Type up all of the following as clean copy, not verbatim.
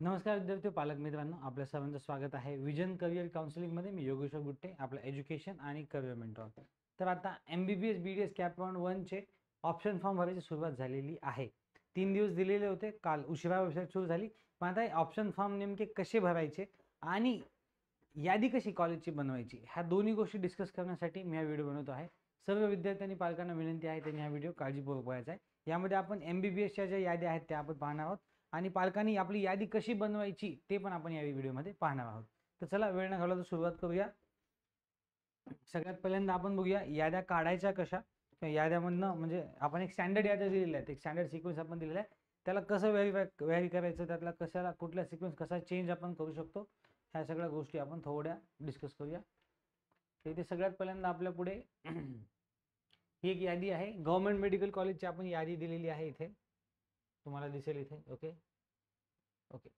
नमस्कार विद्यार्थी पालक मित्रांनो, आपल्या सर्वांचं स्वागत आहे विजन करिअर काउन्सिलिंगमध्ये. मी योगेश्वर गुट्टे, आपलं एज्युकेशन आणि करिअर मेंटॉर. तर आता MBBS BDS कॅप राउंड 1 चे ऑप्शन फॉर्म भरायची सुरुवात झालेली आहे. 3 दिवस दिलेले होते, काल उशिरा वेबसाईट सुरू झाली. पण आता ऑप्शन फॉर्म नेमके कसे भरायचे आणि यादी कशी कॉलेजची बनवायची, ह्या दोन्ही गोष्टी डिस्कस करण्यासाठी मी हा व्हिडिओ बनवतो आहे. सर्व विद्यार्थ्यांनी पालकांना विनंती आहे त्यांनी हा व्हिडिओ काळजीपूर्वक बघायचा आहे. यामध्ये आपण MBBSच्या ज्या याद्या आहेत त्या आपण पाहणार आहोत आणि पालकांनी आपली यादी कशी बनवायची ते पण आपण या व्हिडिओमध्ये पाहणार आहोत. तर चला वेळ न घालवता सुरुवात करूया. सगळ्यात पहिल्यांदा आपण बघूया याद्या काढायच्या कशा. याद्यामधनं म्हणजे आपण एक स्टँडर्ड याद्या दिलेल्या आहेत, एक स्टँडर्ड सिक्वेन्स आपण दिलेला आहे. त्याला कसं व्हेरी करायचं, त्यातला कशाला कुठला सिक्वेन्स कसा चेंज आपण करू शकतो, ह्या सगळ्या गोष्टी आपण थोड्या डिस्कस करूया. इथे सगळ्यात पहिल्यांदा आपल्या पुढे ही एक यादी आहे. गव्हर्नमेंट मेडिकल कॉलेजची आपण यादी दिलेली आहे, इथे तुम्हाला दिसेल इथे. ओके ओके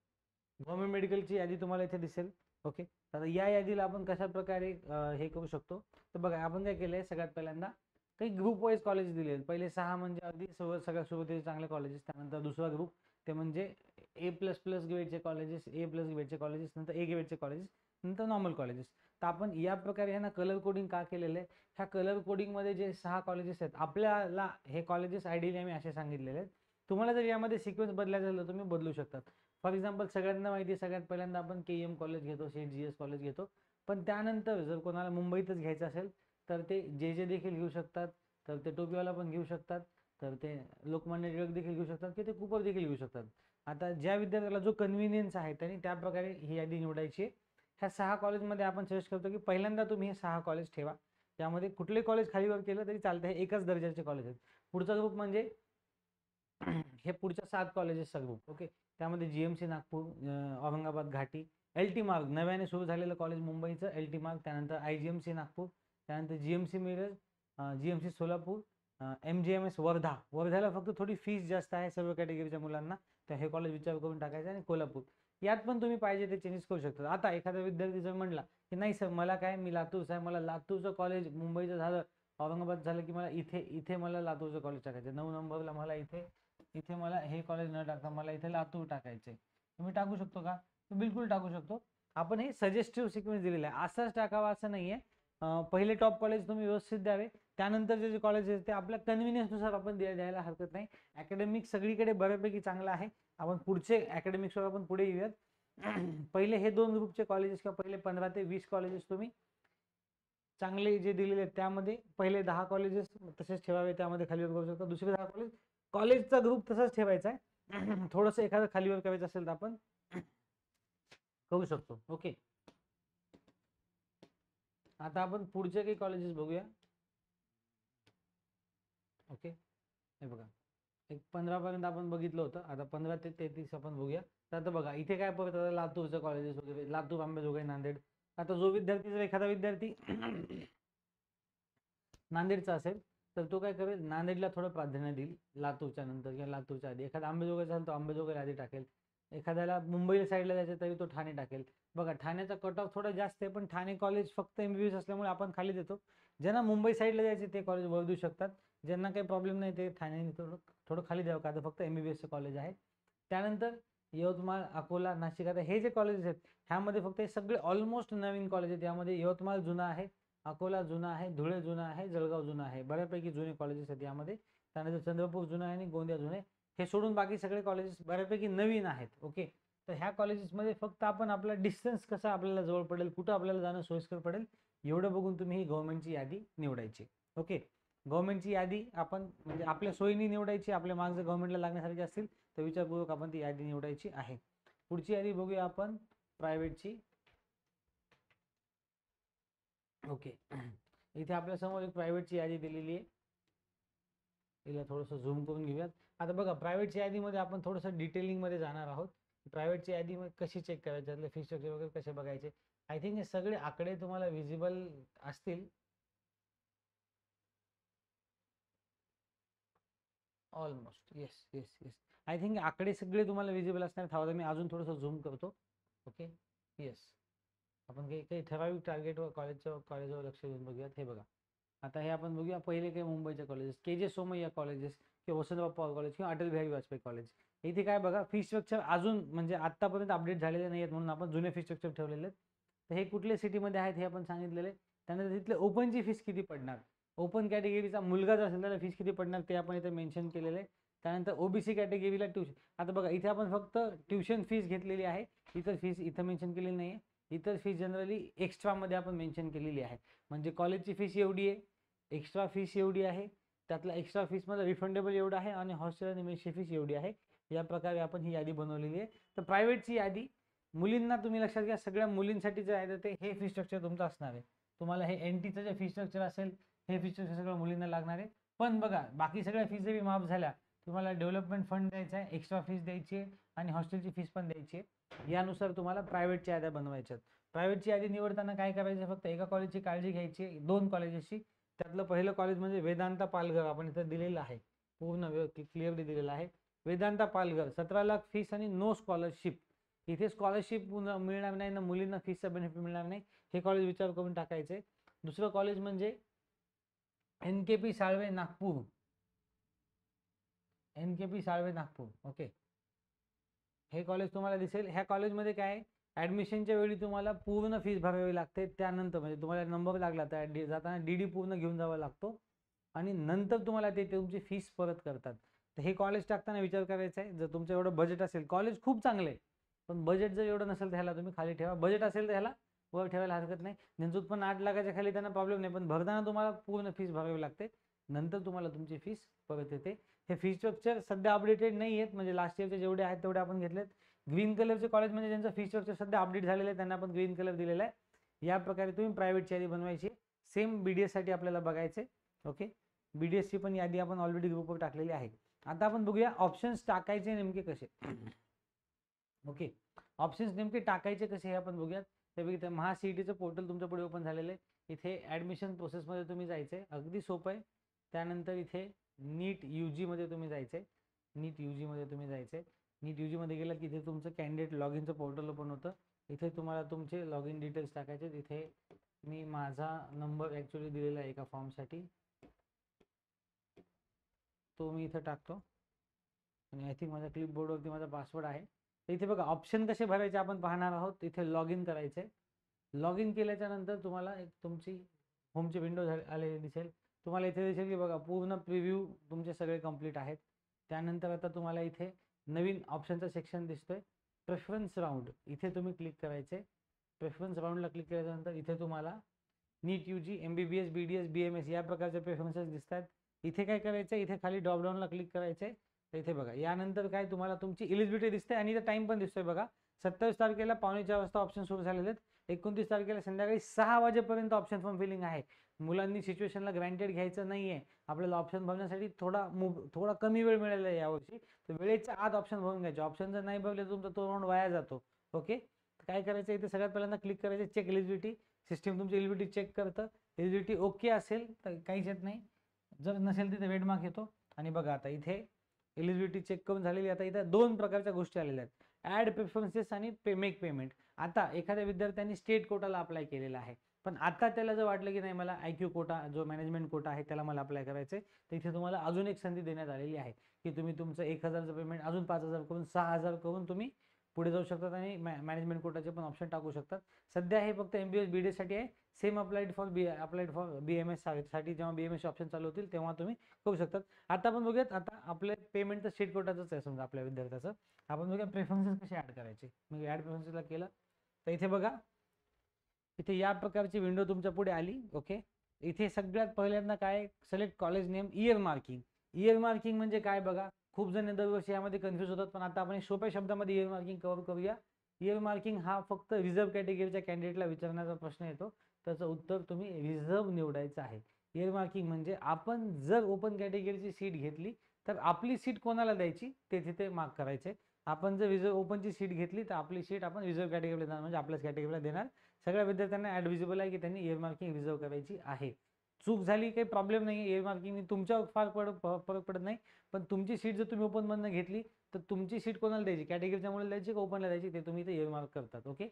गव्हर्नमेंट मेडिकलची यादी तुम्हाला इथे दिसेल. ओके, आता या यादीला आपण कशा प्रकारे हे करू शकतो. तर बघा आपण काय केलंय, सगळ्यात पहिल्यांदा काही ग्रुप वाईज कॉलेज दिले. पहिले 6 म्हणजे अगदी सगळ्या सुरुवातीचे चांगले कॉलेजेस. त्यानंतर दुसरा ग्रुप ते म्हणजे A++ ग्रेडचे कॉलेजेस, A+ ग्रेडचे कॉलेजेस, नंतर A ग्रेडचे कॉलेजेस, नंतर नॉर्मल कॉलेजेस. तर आपण या प्रकारे ह्यांना कलर कोडिंग का केलेलं आहे, ह्या कलर कोडिंगमध्ये जे 6 कॉलेजेस आहेत आपल्याला, हे कॉलेजेस आयडियली आम्ही असे सांगितलेले आहेत. तुम्हाला जर यामध्ये सिक्वेन्स बदलायचं झालं तुम्ही बदलू शकतात. फॉर एक्झाम्पल सगळ्यांना माहिती आहे, सगळ्यात पहिल्यांदा आपण KM कॉलेज घेतो, सेंट GS कॉलेज घेतो. पण त्यानंतर जर कोणाला मुंबईतच घ्यायचं असेल तर ते JJ देखील घेऊ शकतात, तर ते टोपीवाला पण घेऊ शकतात, तर ते लोकमान्य टिळक देखील घेऊ शकतात, की ते कुपर देखील घेऊ शकतात. आता ज्या विद्यार्थ्याला जो कन्व्हिनियन्स आहे त्यांनी त्या प्रकारे ही यादी निवडायची. ह्या 6 कॉलेजमध्ये आपण सजेस्ट करतो की पहिल्यांदा तुम्ही हे 6 कॉलेज ठेवा. त्यामध्ये कुठले कॉलेज खालीवर केलं तरी चालतं, हे एकाच दर्जाचे कॉलेज आहेत. पुढचा ग्रुप म्हणजे हे पुढच्या 7 कॉलेजेसचा ग्रुप. ओके, त्यामध्ये GMC नागपूर, औरंगाबाद घाटी, LT मार्ग नव्याने सुरू झालेलं कॉलेज मुंबईचं LT मार्ग, त्यानंतर IGMC नागपूर, त्यानंतर GMC Miraj, GMC Solapur, MGMS Wardha. वर्ध्याला फक्त थोडी फीस जास्त आहे सर्व कॅटेगरीच्या मुलांना, तर हे कॉलेज विचार करून टाकायचं. आणि कोल्हापूर, यात पण तुम्ही पाहिजे ते चेंजेस करू शकता. आता एखादा विद्यार्थी जर म्हणला की नाही सर मला काय, मी लातूरचा आहे, मला लातूरचं कॉलेज मुंबईचं झालं, औरंगाबाद झालं की मला इथे इथे मला लातूरचं कॉलेज टाकायचं, 9 नंबरला मला इथे इथे मला हे कॉलेज न टाकता मला इथे लातूर टाकायचे, तुम्ही टाकू शकतो का? बिलकुल टाकू शकतो. आपण हे सजेस्टिव्ह सिक्वेन्स दिलेला आहे, असंच टाकावा असं नाहीये. पहिले टॉप कॉलेज तुम्ही व्यवस्थित द्यावे, त्यानंतरचे जे कॉलेज आहेत ते आपल्या कन्व्हिनियन्सनुसार आपण द्यायला हरकत नाही. अकॅडमिक सगळीकडे बऱ्यापैकी चांगलं आहे. आपण पुढचे अकॅडमिक्सवर आपण पुढे येऊयात. पहिले हे 2 ग्रुपचे कॉलेजेस किंवा पहिले 15 ते 20 कॉलेजेस तुम्ही चांगले जे दिलेले आहेत त्यामध्ये पहिले 10 कॉलेजेस तसेच ठेवावे, त्यामध्ये खालीवर करू शकता. दुसरे 10 कॉलेज, कॉलेजचा ग्रुप तसाच ठेवायचा आहे. थोडंसं एखादं खालीवर करायचं असेल तर आपण करू शकतो. ओके, आता आपण पुढचे काही कॉलेजेस बघूया. ओके, हे बघा, एक 15 पर्यंत आपण बघितलं होतं, आता 15 ते 33 आपण बघूया. तर आता बघा इथे काय परत लातूरचं कॉलेजेस वगैरे, लातूर, अंबेजोगाई, नांदेड. आता जो विद्यार्थी, जर एखादा विद्यार्थी नांदेडचा असेल तर तो काय करेल, नांदेडला थोडं प्राधान्य देईल लातूरच्या नंतर किंवा लातूरच्या आधी. एखादा अंबेजोगाईचा असेल तो अंबेजोगाई आधी टाकेल. एखाद्याला मुंबई साईडला जायचं तरी तो ठाणे टाकेल. बघा ठाण्याचा कट ऑफ थोडा जास्त आहे, पण ठाणे कॉलेज फक्त MBBS असल्यामुळे आपण खाली देतो. ज्यांना मुंबई साईडला जायचे ते कॉलेज वर देऊ शकतात, ज्यांना काही प्रॉब्लेम नाही ते ठाणे थोडं थोडं खाली द्यावं, का तर फक्त MBBSचे कॉलेज आहे. त्यानंतर यवतमाळ, अकोला, नाशिक, आता हे जे कॉलेजेस आहेत ह्यामध्ये फक्त हे सगळे ऑलमोस्ट नवीन कॉलेज आहेत. यामध्ये यवतमाळ जुना आहे, अकोला जुना आहे, धुळे जुना आहे, जळगाव जुना आहे, बऱ्यापैकी जुने कॉलेजेस आहेत यामध्ये. त्यानंतर चंद्रपूर जुना आहे आणि गोंदिया जुने. हे सोडून बाकी सगळे कॉलेजेस बऱ्यापैकी नवीन आहेत. ओके, तर ह्या कॉलेजेसमध्ये फक्त आपण आपला डिस्टन्स कसा आपल्याला जवळ पडेल, कुठं आपल्याला जाणं सोयीस्कर पडेल, एवढं बघून तुम्ही ही गव्हर्नमेंटची यादी निवडायची. ओके, गव्हर्नमेंटची यादी आपण म्हणजे आपल्या सोयीने निवडायची. आपल्या मार्क्स जर गव्हर्नमेंटला लागण्यासारखे असतील तर विचारपूर्वक आपण ती यादी निवडायची आहे. पुढची यादी बघूया आपण, प्रायव्हेटची. ओके, इथे आपल्या समोर एक प्रायव्हेटची यादी दिलेली आहे. तिला थोडंसं झूम करून घेऊयात. आता बघा प्रायव्हेटच्या यादीमध्ये आपण थोडंसं डिटेलिंगमध्ये जाणार आहोत. प्रायव्हेटची यादी कशी चेक करायची, त्यातले फी स्ट्रक्चर वगैरे कसे बघायचे. आय थिंक हे सगळे आकडे तुम्हाला विजिबल असतील almost. Yes yes yes, I think आकडे सगळे तुम्हाला विजिबल असणार. थांबा मी अजून थोडंसं झूम करतो. ओके, येस, आपण काही काही ठराविक टार्गेटवर कॉलेजवर लक्ष देऊन बघूयात. हे बघा, आता हे आपण बघूया पहिले काही मुंबईच्या कॉलेजेस, KJ सोमय्या कॉलेजेस किंवा वसंतराव पवार कॉलेज किंवा अटल बिहारी वाजपेयी कॉलेज. इथे काय बघा, फी स्ट्रक्चर अजून म्हणजे आतापर्यंत अपडेट झालेले नाही आहेत म्हणून आपण जुने फी स्ट्रक्चर ठेवलेले आहेत. तर हे कुठल्या सिटीमध्ये आहेत हे आपण सांगितलेले. त्यानंतर तिथले ओपनची फीस किती पडणार, ओपन कॅटेगरीचा मुलगा जर असेल त्याला फीस किती पडणार ते आपण इथे मेन्शन केलेलं आहे. त्यानंतर ओबीसी कॅटेगरीला ट्यूशन, आता बघा इथे आपण फक्त ट्यूशन फीस घेतलेली आहे, इतर फीस इथं मेन्शन केलेली नाही आहे. इतर फीस जनरली एक्स्ट्रामध्ये आपण मेन्शन केलेली आहे. म्हणजे कॉलेजची फीस एवढी आहे, एक्स्ट्रा फीस एवढी आहे, त्यातला एक्स्ट्रा फीसमध्ये रिफंडेबल एवढं आहे आणि हॉस्टेल आणि मेसची फीस एवढी आहे. या प्रकारे आपण ही यादी बनवलेली आहे. तर प्रायव्हेटची यादी मुलींना तुम्ही लक्षात घ्या, सगळ्या मुलींसाठी जे आहे ते हे फी स्ट्रक्चर तुमचं असणार आहे. तुम्हाला हे एनटीचं जे फी स्ट्रक्चर असेल हे फी स्ट्रक्चर सगळं मुलींना लागणार आहे. पण बघा बाकी सगळ्या फीस जरी माफ झाल्या, तुम्हाला डेव्हलपमेंट फंड द्यायचा आहे, एक्स्ट्रा फीस द्यायची आहे आणि हॉस्टेलची फीस पण द्यायची आहे. यानुसार तुम्हाला प्रायव्हेटच्या याद्या बनवायच्यात. प्रायव्हेटची यादी निवडताना काय करायचं, फक्त एका कॉलेजची काळजी घ्यायची, 2 कॉलेजेसची. त्यातलं पहिलं कॉलेज म्हणजे वेदांता पालघर, आपण इथं दिलेलं आहे, पूर्ण क्लिअरली दिलेलं आहे. वेदांता पालघर, 17 लाख फीस आणि नो स्कॉलरशिप. इथे स्कॉलरशिप मिळणार नाही ना मुलींना फीसचा बेनिफिट मिळणार नाही, हे कॉलेज विचार करून टाकायचे. दुसरं कॉलेज म्हणजे NKP Salve Nagpur, NKP Salve Nagpur. Okay, हे कॉलेज तुम्हाला दिसेल. ह्या कॉलेजमध्ये काय, ॲडमिशनच्या वेळी तुम्हाला पूर्ण फीस भरावी लागते. त्यानंतर म्हणजे तुम्हाला नंबर लागला तर जाताना DD पूर्ण घेऊन जावा लागतो आणि नंतर तुम्हाला ते तुमची फीस परत करतात. तर हे कॉलेज टाकताना विचार करायचा आहे, जर तुमचं एवढं बजेट असेल, कॉलेज खूप चांगलं आहे, पण बजेट जर एवढं नसेल तर ह्याला तुम्ही खाली ठेवा. बजेट असेल तर ह्याला वर ठेवायला हरकत नाही. ज्यांचं उत्पन्न 8 लाखाच्या खाली त्यांना प्रॉब्लेम नाही, पण भरताना तुम्हाला पूर्ण फीस भरावी लागते, नंतर तुम्हाला तुमची फीस परत येते. हे फी स्ट्रक्चर सध्या अपडेटेड नाही आहेत, म्हणजे लास्ट इयरचे जेवढे आहेत तेवढे आपण घेतलेत. ग्रीन कलरचे कॉलेज म्हणजे ज्यांचं फी स्ट्रक्चर सध्या अपडेट झालेलं आहे त्यांना आपण ग्रीन कलर दिलेला आहे. या प्रकारे तुम्ही प्रायव्हेटची यादी बनवायची. सेम BDS साठी आपल्याला बघायचे. ओके, BDS ची पण यादी आपण ऑलरेडी ग्रुपवर टाकलेली आहे. आता आपण बघूया ऑप्शन्स टाकायचे नेमके कसे. ओके, ऑप्शन्स नेमके टाकायचे कसे हे आपण बघूयात. ते बघितलं, महासीईटीचं पोर्टल तुमच्या पुढे ओपन झालेलं आहे. इथे ॲडमिशन प्रोसेसमध्ये तुम्ही जायचं आहे, अगदी सोपं आहे. त्यानंतर इथे नीट UG मध्ये तुम्ही जायचं आहे, नीट UG मध्ये तुम्ही जायचं आहे. नीट UG मध्ये गेलं की इथे तुमचं कॅन्डिडेट लॉग इनचं पोर्टल ओपन होतं. इथे तुम्हाला तुमचे लॉग इन डिटेल्स टाकायचे. इथे मी माझा नंबर ॲक्च्युली दिलेला आहे एका फॉर्मसाठी, तो मी इथं टाकतो आणि आय थिंक माझ्या क्लिपबोर्डवरती माझा पासवर्ड आहे. तर इथे बघा ऑप्शन कसे भरायचे आपण पाहणार आहोत. इथे लॉग इन करायचं आहे. लॉग इन केल्याच्या नंतर तुम्हाला एक तुमची होमची विंडो आलेली दिसेल. तुम्हाला इथे दिसेल की बघा पूर्ण प्रिव्ह्यू तुमचे सगळे कंप्लीट आहेत. त्यानंतर आता तुम्हाला इथे नवीन ऑप्शनचा सेक्शन दिसतोय, प्रेफरन्स राऊंड. इथे तुम्ही क्लिक करायचे. प्रेफरन्स राऊंडला क्लिक केल्यानंतर इथे तुम्हाला नीट UG, MBBS, BDS, BMS या प्रकारचे प्रेफरन्सेस दिसतात. इथे काय करायचं, इथे खाली ड्रॉपडाऊनला क्लिक करायचे. तर इथे बघा यानंतर काय तुम्हाला तुमची एलिजिबिलिटी दिसते आणि इथे टाइम पण दिसतोय बघा. 27 तारखेला 3:45 वाजता ऑप्शन सुरू झालेले आहेत. 29 तारखेला संध्याकाळी 6 वाजेपर्यंत ऑप्शन फॉर्म फिलिंग आहे. मुलांनी सिच्युएशनला ग्रँटेड घ्यायचं नाहीये. आपल्याला ऑप्शन भरण्यासाठी थोडा कमी वेळ मिळालेला आहे यावर्षी, तर वेळेच्या आत ऑप्शन भरून घ्यायचे. ऑप्शन जर नाही भरले तर तुमचा तो राऊंड वाया जातो. ओके, काय करायचं, इथे सगळ्यात पहिल्यांदा क्लिक करायचे चेक एलिजिबिलिटी. सिस्टीम तुमची एलिजिबिलिटी चेक करतं. एलिजिबिलिटी ओके असेल तर काहीच येत नाही, जर नसेल तिथे वेट मार्क येतो. आणि बघा आता इथे एलिजिबिलिटी चेक करून झालेली. आता इथे 2 प्रकारच्या गोष्टी आलेल्या आहेत, ॲड प्रेफरन्सेस आणि मेक पेमेंट. आता एखाद्या विद्यार्थ्यांनी स्टेट कोटाला अप्लाय केलेला आहे, पण आता त्याला जर वाटलं की नाही मला IQ कोटा जो मॅनेजमेंट कोटा आहे त्याला मला अप्लाय करायचं आहे, तर इथे तुम्हाला अजून एक संधी देण्यात आलेली आहे की तुम्ही तुमचं 1,000चं पेमेंट अजून 5,000 करून 6,000 करून तुम्ही पुढे जाऊ शकतात आणि मॅनेजमेंट कोटाचे पण ऑप्शन टाकू शकतात. सध्या हे फक्त MBBS BDS साठी आहे. सेम अप्लाइड फॉर BMS साठी, जेव्हा BMS ऑप्शन चालू होतील तेव्हा तुम्ही करू शकतात. आता आपण बघूयात, आता आपलं पेमेंट तर स्टेट कोटाचंच आहे समजा आपल्या विद्यार्थ्याचं. आपण बघूया प्रेफरन्सेस कसे ऍड करायचे. मग ऍड प्रेफरन्सेसला केलं तर इथे बघा, इथे या प्रकारची विंडो तुमच्या पुढे आली. ओके, इथे सगळ्यात पहिल्यांदा काय, select college name, year marking. Year marking म्हणजे काय बघा, खूप जण दरवर्षी यामध्ये कन्फ्युज होतात, पण आता आपण सोप्या शब्दामध्ये इयर मार्किंग कव्हर करूया. इयर मार्किंग हा फक्त रिझर्व कॅटेगरीच्या कॅन्डिडेटला विचारण्याचा प्रश्न येतो, त्याचं उत्तर तुम्ही रिझर्व निवडायचं आहे. इयर मार्किंग म्हणजे आपण जर ओपन कॅटेगरीची सीट घेतली तर आपली सीट कोणाला द्यायची ते तिथे मार्क करायचे. आपण जर रिझर्व ओपनची सीट घेतली तर आपली सीट आपण रिझर्व कॅटेगरीला देणार, म्हणजे आपल्याच कॅटेगरीला देणार. सगळ्या विद्यार्थ्यांना ऍड विजिबल आहे की त्यांनी इयर मार्किंग रिझर्व करायची आहे. चूक झाली काही प्रॉब्लेम नाही, इयर मार्किंग तुमच्यावर फार फरक पडत नाही. पण तुमची सीट जर तुम्ही ओपन मधनं घेतली तर तुमची सीट कोणाला द्यायची, कॅटेगरीच्या मुळे द्यायची का ओपनला द्यायची, ते तुम्ही इथे इयर मार्क करतात. ओके,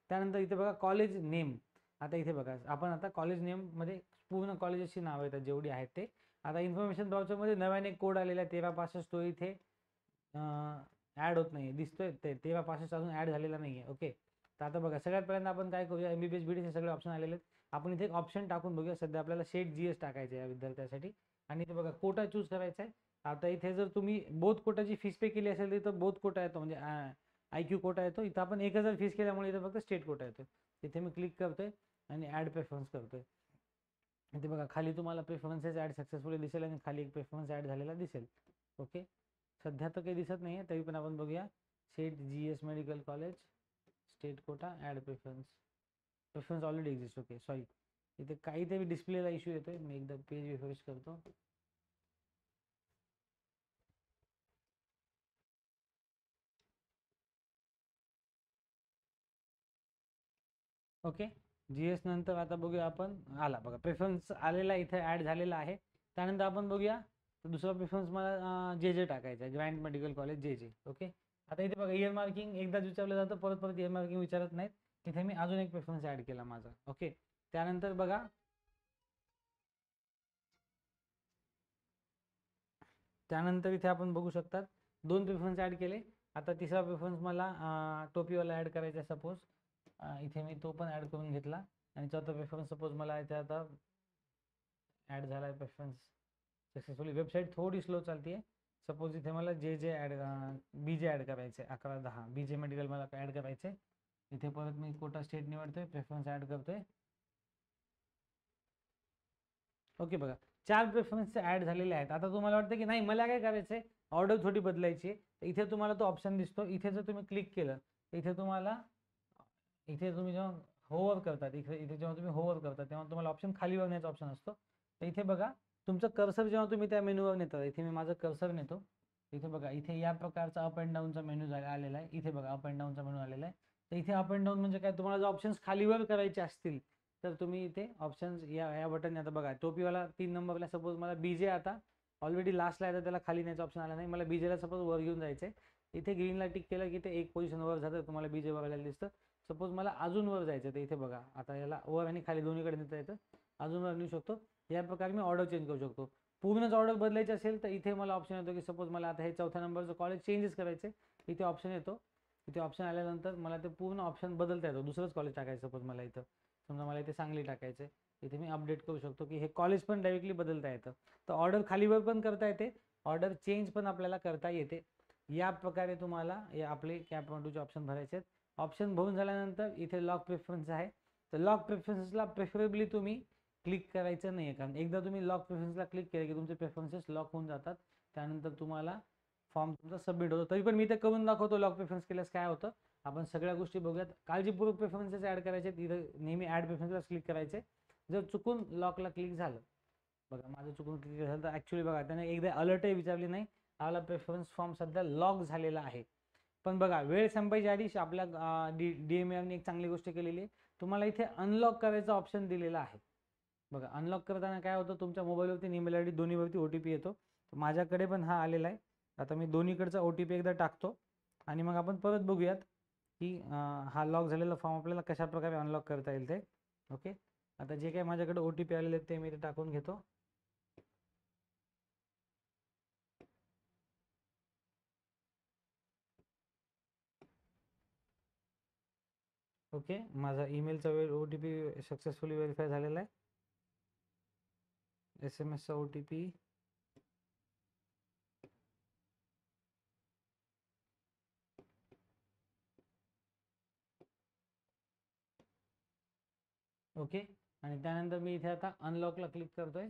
त्यानंतर इथे बघा कॉलेज नेम. आता इथे बघा आपण आता कॉलेज नेम मध्ये पूर्ण कॉलेजेसची नावं येतात जेवढी आहेत ते. आता इन्फॉर्मेशन ब्राउचरमध्ये नव्याने कोड आलेला आहे 1365, तो इथे ऍड होत नाहीये, दिसतोय ते तेव्हापासून अजून ऍड झालेला नाहीये. ओके, तर आता बघा सगळ्यात पहिल्यांदा आपण काय करूया, एमबीबीएस बीडीएस हे सगळे ऑप्शन आलेले आहेत. आपण इथे एक ऑप्शन टाकून बघूया. सध्या आपल्याला शेट जीएस टाकायचं आहे या विद्यार्थ्यासाठी. आणि इथे बघा कोटा चूज करायचा आहे. आता इथे जर तुम्ही बोथ कोटाची फीस पे केली असेल तर बोथ कोटा येतो, म्हणजे IQ कोटा येतो. इथं आपण 1000 फीस केल्यामुळे इथं फक्त स्टेट कोटा येतो. इथे मी क्लिक करतोय आणि ऍड प्रेफरन्स करतोय. इथे बघा खाली तुम्हाला प्रेफरन्सेस ऍड सक्सेसफुली दिसेल आणि खाली एक प्रेफरन्स ऍड झालेला दिसेल. ओके, सध्या तर काही दिसत नाहीये, तरी पण आपण बघूया. Seth GS medical college state quota add preference already exist. Okay sorry, इथे काहीतरी डिस्प्लेला इश्यू येतोय. मी एकदा पेज रिफ्रेश करतो. ओके, जीएस नंतर आता बघूया आपण, आला बघा प्रेफरन्स आलेला इथे ऍड झालेला आहे. त्यानंतर आपण बघूया दुसरा प्रेफरन्स मला जे टाकायचा आहे, ग्रँड मेडिकल कॉलेज जे. ओके, आता इथे बघा इयर मार्किंग एकदाच विचारलं जातं, परत परत इयर मार्किंग विचारत नाहीत. इथे मी अजून एक प्रेफरन्स ऍड केला माझा. ओके, त्यानंतर बघा इथे आपण बघू शकतात 2 प्रेफरन्स ऍड केले. आता तिसरा प्रेफरन्स मला टोपीवाला ऍड करायचा आहे. सपोज इथे मी तो पण ऍड करून घेतला. आणि चौथा प्रेफरन्स सपोज मला इथे आता ऍड झाला आहे प्रेफरन्स सक्सेसफुली. वेबसाईट थोडी स्लो चालते आहे. सपोज इथे मला जे ऍड बीजे ऍड करायचे 11-10 बीजे मेडिकल मला ऍड करायचे. इथे परत मी कोटा स्टेट निवडतोय, प्रेफरन्स ऍड करतोय. ओके, बघा 4 प्रेफरन्स ऍड झालेले आहेत. आता तुम्हाला वाटतं की नाही मला काय करायचंय, ऑर्डर थोडी बदलायची आहे. इथे तुम्हाला तो ऑप्शन दिसतो. इथे जर तुम्ही क्लिक केलं इथे तुम्हाला, इथे तुम्ही जेव्हा होवर करतात, इथे जेव्हा तुम्ही होवर करता तेव्हा तुम्हाला ऑप्शन खाली बघण्याचा ऑप्शन असतो. तर इथे बघा तुमचं कर्सर जेव्हा तुम्ही त्या मेनूवर नेता, इथे मी माझं कर्सर नेतो. इथे बघा इथे या प्रकारचा अप अँड डाऊनचा मेनू आलेला आहे. इथे बघा अप अँड डाऊनचा मेनू आलेला आहे. तर इथे अप अँड डाऊन म्हणजे काय, तुम्हाला जर ऑप्शन्स खालीवर करायचे असतील तर तुम्ही इथे ऑप्शन्स या बटन, आता बघा टोपीवाला 3 नंबरला सपोज मला बीजे आता ऑलरेडी लास्टला आहे तर त्याला खाली न्यायचा ऑप्शन आला नाही. मला बीजेला सपोज वर घेऊन जायचंय. इथे ग्रीनला टिक केलं की ते एक पोझिशन वर जातं, तुम्हाला बीजे वर आलेलं दिसतं. सपोज मला अजून वर जायचं तर इथे बघा आता याला वर आणि खाली दोन्हीकडे नेता येतं, अजून वर नेऊ शकतो. या प्रकारे मी ऑर्डर चेंज करू शकतो. पूर्णच ऑर्डर बदलायची असेल तर इथे मला ऑप्शन येतो की सपोज मला आता हे 4थ्या नंबरचं कॉलेज चेंजेस करायचे. इथे ऑप्शन येतो. इथे ऑप्शन आल्यानंतर मला ते पूर्ण ऑप्शन बदलता येतो. दुसरंच कॉलेज टाकायचं सपोज मला इथं, समजा मला इथे सांगली टाकायचं, इथे मी अपडेट करू शकतो की हे कॉलेज पण डायरेक्टली बदलता येतं. तर ऑर्डर खालीवर पण करता येते, ऑर्डर चेंज पण आपल्याला करता येते. या प्रकारे तुम्हाला आपले कॅप 1-2चे ऑप्शन भरायचे आहेत. ऑप्शन भरून झाल्यानंतर इथे लॉक प्रेफरन्स आहे. तर लॉक प्रेफरन्सला प्रेफरेबली तुम्ही क्लिक करायचं नाही आहे, कारण एकदा तुम्ही लॉक प्रेफरन्सला क्लिक केले की तुमचे प्रेफरन्सेस लॉक होऊन जातात. त्यानंतर तुम्हाला फॉर्म तुमचा सबमिट होतो. तरी पण मी ते करून दाखवतो लॉक प्रेफरन्स केल्यास काय होतं. आपण सगळ्या गोष्टी बघूयात. काळजीपूर्वक प्रेफरन्सेस ऍड करायचे, तिथं नेहमी ऍड प्रेफरन्सला क्लिक करायचे. जर चुकून लॉकला क्लिक झालं, बघा माझं चुकून क्लिक झालं तर ऍक्च्युली बघा त्याने एकदा अलर्टही विचारली नाही, आपला प्रेफरन्स फॉर्म सध्या लॉक झालेला आहे. पण बघा वेळ संपायच्या आधी आपल्या DMAने एक चांगली गोष्ट केलेली आहे, तुम्हाला इथे अनलॉक करायचा ऑप्शन दिलेला आहे. बघा अनलॉक करताना काय होतं, तुमच्या मोबाईलवरती ईमेल ID दोन्हीवरती OTP येतो. माझ्याकडे पण हा आलेला आहे. आता मी दोन्हीकडचा OTP एकदा टाकतो आणि मग आपण परत बघूयात की हा लॉक झालेला फॉर्म आपल्याला कशा प्रकारे अनलॉक करता येईल ते. ओके, आता जे काही माझ्याकडे OTP आलेले आहेत ते मी इथे टाकून घेतो. ओके, माझा ईमेलचा OTP सक्सेसफुली व्हेरीफाय झालेला आहे. SMS चा OTP ओके, आणि त्यानंतर मी इथे आता अनलॉकला क्लिक करतोय.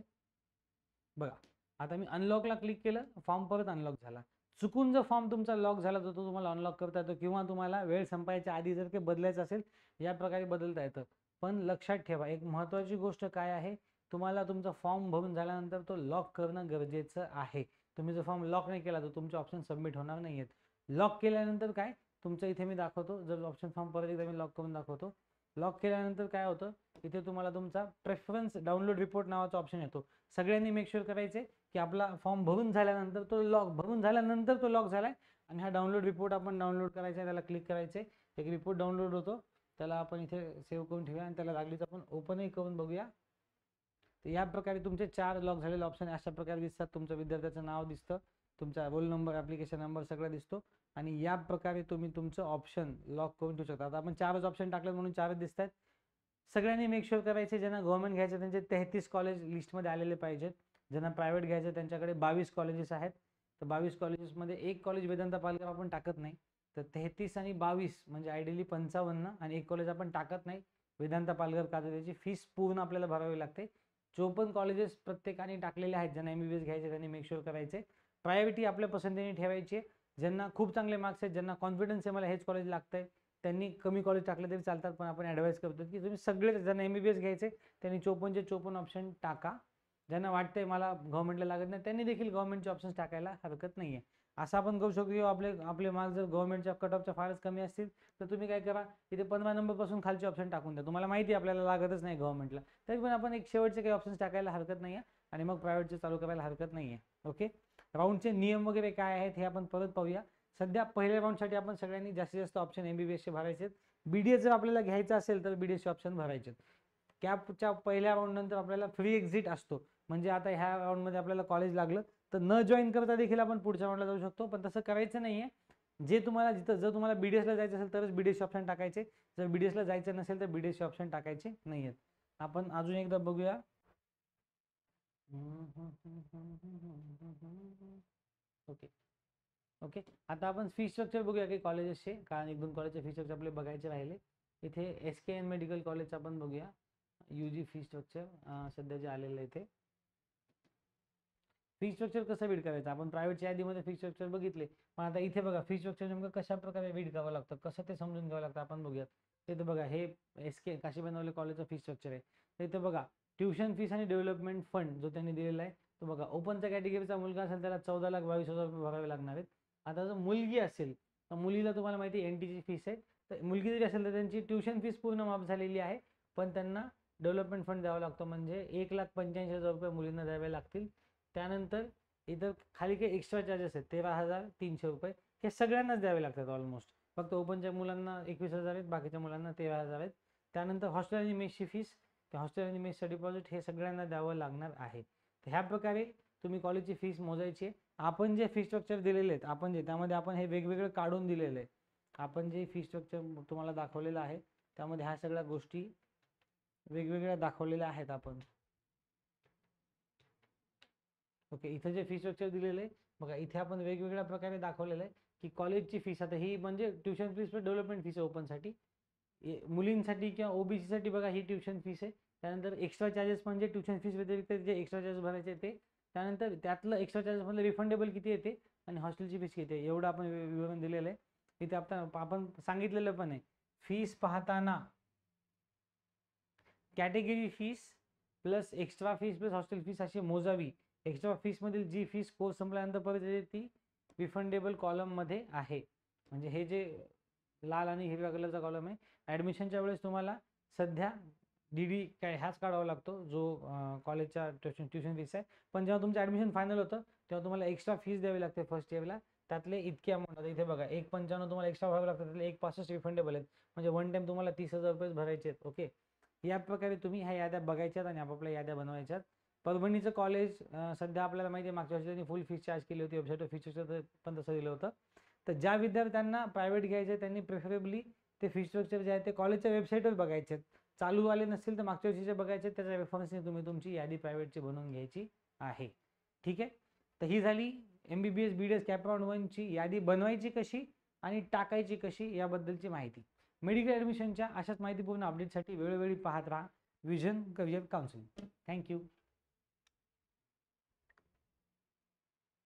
बघा आता मी अनलॉकला क्लिक केलं, फॉर्म परत अनलॉक झाला. चुकून जर फॉर्म तुमचा लॉक झाला तर तो तुम्हाला अनलॉक करता येतो, किंवा तुम्हाला वेळ संपायच्या आधी जर काही बदलायचं असेल या प्रकारे बदलता येतं. पण लक्षात ठेवा एक महत्त्वाची गोष्ट काय आहे, तुम्हाला तुमचा फॉर्म भरून झाल्यानंतर तो लॉक करणं गरजेचं आहे. तुम्ही जर फॉर्म लॉक नाही केला तर तुमचे ऑप्शन सबमिट होणार नाही आहेत. लॉक केल्यानंतर काय, तुमचं इथे मी दाखवतो, जर ऑप्शन फॉर्म परत एकदा मी लॉक करून दाखवतो. लॉक केल्यानंतर काय होतं, इथे तुम्हाला तुमचा प्रेफरन्स डाउनलोड रिपोर्ट नावाचा ऑप्शन येतो. सगळ्यांनी मेक शुअर करायचे की आपला फॉर्म भरून झाल्यानंतर तो लॉक झालाय आणि हा डाउनलोड रिपोर्ट आपण डाउनलोड करायचा आहे. त्याला क्लिक करायचे, एक रिपोर्ट डाउनलोड होतो, त्याला आपण इथे सेव्ह करून ठेवूया आणि त्याला लागलीच आपण ओपनही करून बघूया. तर या प्रकारे तुमचे 4 लॉक झालेले ऑप्शन अशा प्रकारे दिसतात. तुमचं विद्यार्थ्याचं नाव दिसतं, तुमचा रोल नंबर, ऍप्लिकेशन नंबर सगळं दिसतो. आणि या प्रकारे तुम्ही तुमचं ऑप्शन लॉक करून ठेवू शकता. आता आपण 4च ऑप्शन टाकले म्हणून 4च दिसत आहेत. सगळ्यांनी मेक शुअर करायचे ज्यांना गव्हर्नमेंट घ्यायचं त्यांचे 33 कॉलेज लिस्टमध्ये आलेले पाहिजेत. ज्यांना प्रायव्हेट घ्यायचं त्यांच्याकडे 22 कॉलेजेस आहेत. तर 22 कॉलेजेसमध्ये एक कॉलेज वेदांता पालघर आपण टाकत नाही. तर 33 आणि 22 म्हणजे आयडियली 55 आणि एक कॉलेज आपण टाकत नाही वेदांता पालघर का तर त्याची फीस पूर्ण आपल्याला भरावी लागते. 54 कॉलेजेस प्रत्येकाने टाकलेले आहेत. ज्यांना MBBS घ्यायचे त्यांनी मेक शुअर करायचे. प्रायोरिटी आपल्या पसंतीने ठेवायची. ज्यांना खूप चांगले मार्क्स आहेत, ज्यांना कॉन्फिडन्स आहे मला हेच कॉलेज लागतंय, त्यांनी कमी कॉलेज टाकले तरी चालतात. पण आपण ॲडवाइस करतो की तुम्ही सगळे ज्यांना MBBS घ्यायचे त्यांनी 54चे 54 ऑप्शन टाका. ज्यांना वाटतंय मला गव्हर्नमेंटला लागत नाही त्यांनी देखील गव्हर्नमेंटचे ऑप्शन्स टाकायला हरकत नाही आहे. असं आपण करू शकतो की आपले मार्क्स जर गव्हर्नमेंटच्या कट ऑफच्या फारच कमी असतील तर तुम्ही काय करा, इथे 15 नंबरपासून खालचे ऑप्शन टाकून द्या. तुम्हाला माहिती आहे आपल्याला लागतच नाही गव्हर्नमेंटला, तरी पण आपण एक शेवटचे काही ऑप्शन्स टाकायला हरकत नाही आहे आणि मग प्रायव्हेटचे चालू करायला हरकत नाही आहे. ओके, राऊंडचे नियम वगैरे काय आहेत हे आपण परत पाहूया. सध्या पहिल्या राऊंडसाठी आपण सगळ्यांनी जास्तीत जास्त ऑप्शन MBBSचे भरायचे. BDS जर आपल्याला घ्यायचं असेल तर BDSचे ऑप्शन भरायचे. कॅपच्या पहिल्या राऊंड नंतर आपल्याला फ्री एक्झिट असतो. म्हणजे आता ह्या राऊंडमध्ये आपल्याला कॉलेज लागलं तर न जॉईन करता देखील आपण पुढच्या राऊंडला जाऊ शकतो. पण तसं करायचं नाहीये. जे तुम्हाला जर तुम्हाला BDSला जायचं असेल तरच BDS ऑप्शन टाकायचे. जर BDSला जायचं नसेल तर BDS ऑप्शन टाकायचे नाहीयेत. आपण अजून एकदा बघूया. ओके ओके, आता आपण फी स्ट्रक्चर बघूया की कॉलेजेसचे, कारण 1-2 कॉलेजचे फी स्ट्रक्चर आपले बघायचे राहिले. इथे SKN मेडिकल कॉलेजचं आपण बघूया. UG फी स्ट्रक्चर सध्या जे आलेलं आहे ते फी स्ट्रक्चर कसं रीड करायचं. आपण प्रायव्हेटच्या यादीमध्ये फी स्ट्रक्चर बघितले, पण आता इथे बघा फी स्ट्रक्चर नेमकं कशा प्रकारे रीड करावं लागतं, कसं ते समजून घ्यावं लागतं आपण बघूयात. इथे बघा हे SK काशी बनवले कॉलेजचं फी स्ट्रक्चर आहे. इथे बघा ट्युशन फीस आणि डेव्हलपमेंट फंड जो त्यांनी दिलेला आहे तो बघा. ओपनच्या कॅटेगरीचा मुलगा असेल त्याला 14,22,000 रुपये भरावे लागणार आहेत. आता जर मुलगी असेल तर मुलीला तुम्हाला माहिती आहे NTची फीस आहे. तर मुलगी जरी असेल तर त्यांची ट्युशन फीस पूर्ण माफ झालेली आहे, पण त्यांना डेव्हलपमेंट फंड द्यावा लागतो. म्हणजे 1,85,000 रुपये मुलींना द्यावे लागतील. त्यानंतर इतर खाली काही एक्स्ट्रा चार्जेस आहेत 13,300 रुपये, हे सगळ्यांनाच द्यावे लागतात ऑलमोस्ट. फक्त ओपनच्या मुलांना 21,000 आहेत, बाकीच्या मुलांना 13,000 आहेत. त्यानंतर हॉस्टेल आणि मेसची फीस, त्या हॉस्टेल आणि मेसचं डिपॉझिट हे सगळ्यांना द्यावं लागणार आहे. तर ह्या प्रकारे तुम्ही कॉलेजची फीस मोजायची. आपण जे फी स्ट्रक्चर दिलेले आहेत त्यामध्ये आपण हे वेगवेगळं काढून दिलेलं आहे. आपण जे फी स्ट्रक्चर तुम्हाला दाखवलेलं आहे त्यामध्ये ह्या सगळ्या गोष्टी वेगवेगळ्या दाखवलेल्या आहेत आपण. ओके, इथे जे फी स्ट्रक्चर दिलेलं आहे बघा, इथे आपण वेगवेगळ्या प्रकारे दाखवलेलं आहे की कॉलेजची फीस. आता ही म्हणजे tuition fees plus development fees आहे ओपनसाठी. मुलींसाठी किंवा OBC साठी बघा ही ट्युशन फीस आहे. त्यानंतर एक्स्ट्रा चार्जेस म्हणजे ट्युशन फीस व्यतिरिक्त जे एक्स्ट्रा चार्जेस भरायचे ते. त्यानंतर त्यातलं एक्स्ट्रा चार्जेस मधलं रिफंडेबल किती येते आणि हॉस्टेलची फीस किती आहे एवढं आपण विवरण दिलेलं आहे. इथे आपण सांगितलेलं पण आहे फीस पाहताना category fees plus extra fees plus hostel fees अशी मोजावी. एक्स्ट्रा फीस मधील जी फीस कोर्स संपल्यानंतर परत येते ती रिफंडेबल कॉलम मध्ये आहे. म्हणजे हे जे लाल आणि हिरव्या कलरचा कॉलम आहे, ॲडमिशनच्या वेळेस तुम्हाला सध्या DD काय ह्याच काढावा लागतो जो कॉलेजच्या ट्युशन फीस आहे. पण जेव्हा तुमचं ॲडमिशन फायनल होतं तेव्हा तुम्हाला एक्स्ट्रा फीस द्यावी लागते फर्स्ट इयरला. त्यातले इतके अमाऊंट आता इथे बघा 1,95 तुम्हाला एक्स्ट्रा भरावं लागतं, त्यातले 1,65 रिफंडेबल आहेत. म्हणजे वन टाइम तुम्हाला 30,000 रुपये भरायचे आहेत. ओके, या प्रकारे तुम्ही ह्या याद्या बघायच्यात आणि आपापल्या याद्या बनवायच्यात. परभणीचं कॉलेज सध्या आपल्याला माहिती आहे मागच्या वर्षी त्यांनी फुल फीस चार्ज केली होती, वेबसाईटवर फीस स्ट्रक्चर पण तसं दिलं होतं. तर ज्या विद्यार्थ्यांना प्रायव्हेट घ्यायचे त्यांनी प्रेफरेबली ते फी स्ट्रक्चर जे आहे ते कॉलेजच्या वेबसाईटवर बघायचे. चालू आले नसतील तर मागच्या वर्षीचे बघायचे, त्याच्या रेफरन्सने तुम्ही तुमची यादी प्रायव्हेटची बनवून घ्यायची आहे. ठीक आहे, तर ही झाली MBBS BDS कॅपराऊंड 1ची यादी बनवायची कशी आणि टाकायची कशी याबद्दलची माहिती. मेडिकल ॲडमिशनच्या अशाच माहितीपूर्ण अपडेटसाठी वेळोवेळी पाहत राहा विजन करिअर काउन्सिलिंग. थँक्यू.